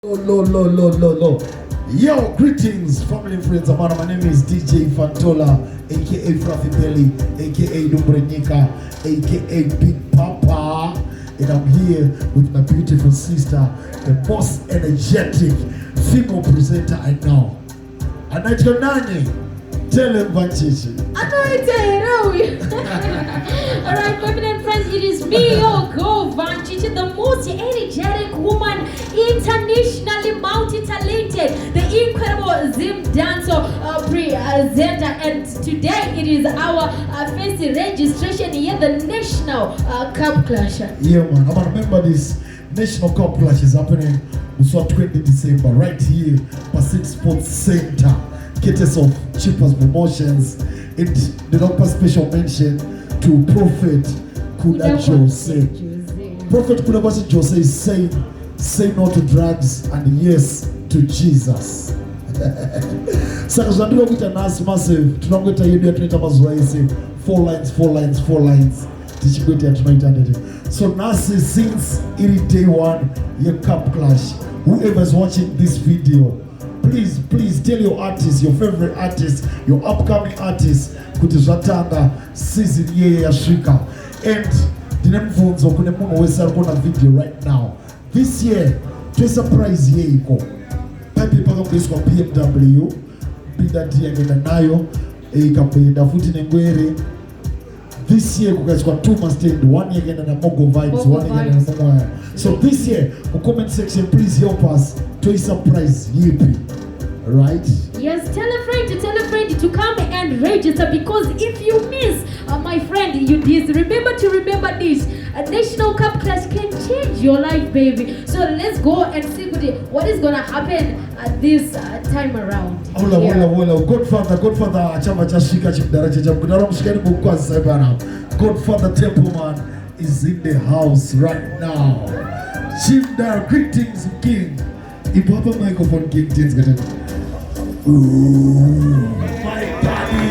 Yo, greetings, family and friends. My name is DJ Fantola, aka Fluffy Belly, aka Dumbrenika, aka Big Papa, and I'm here with my beautiful sister, the most energetic female presenter I know. Anaitwa nani? Tell him Vanchichi. Alright, family and friends, it is me, your girl Vanchichi, the most energetic woman, internationally multi-talented, the incredible Zimdancehall presenter, and today it is our first registration here, the National Cup Clash. Yeah, man. I remember this National Cup Clash is happening on 20 December right here, Chillspot Sports Centre. Ghetto of Chipaz Promotions. And the doctor special mention to Prophet Jose. Prophet Jose is saying, say no to drugs and yes to Jesus. So tunataka kuita nasi massive, tunangota yedu tunaita mazoezi 4 lines. Tichigwete tunaita ndete. So nasi since it day one your cup clash. Whoever is watching this video, please tell your artist, your favorite artist, your upcoming artist kuti zvatanga season ye yasvika. And ndinemvunzo kune munhu wese ari kuona video right now. This year surprise ye iko pipe pakamboiswa BMW bidati yakaenda nayo ikamboenda futi nengwere. This year kukaiswa 2 must stand, one yakaenda na Mogo Vibes, one yakaenda na Mogo. So this year, the comment section, please help us to surprise yippee. Right? Yes, tell a friend to come and register, because if you miss, my friend, you this. Remember this. A National Cup Clash can change your life, baby. So let's go and see what is gonna happen this time around. Hola. Godfatha chama cha shika chimdaraja cha mkutano mshikani mkwazi sabana. Godfatha Templemanzim is in the house right now. Chimdar, greetings king. Ipo hapa microphone king things gata. My daddy.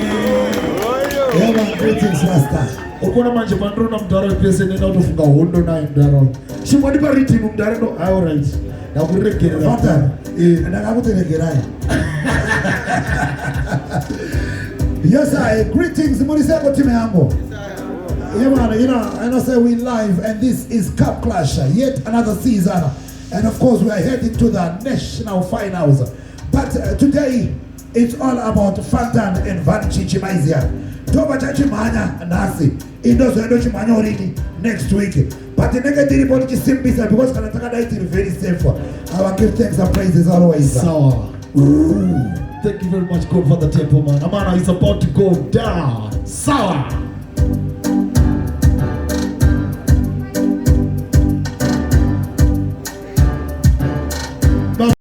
Yeah, greetings master. Ukona manje mandro na mdaro pese nenda utofunga hondo na mdaro. Shimwadi pa riti mdaro. All right. Na kurekera Fantan. Ndakakuteregeraya. Yes, greetings Muniseko team yango. Yeah, man, you know, say we live, and this is Cup Clash, yet another season, and of course we are heading to the national finals. But today it's all about Fantan and Vanchichi Maizia. Toba chachimanya nasi indozo chimanya already next week. But the negative report is simple because kanataka night is very safe. I will give thanks and praises always. Sour. Thank you very much, Godfatha Templemanzim. Amana is about to go down. Sour.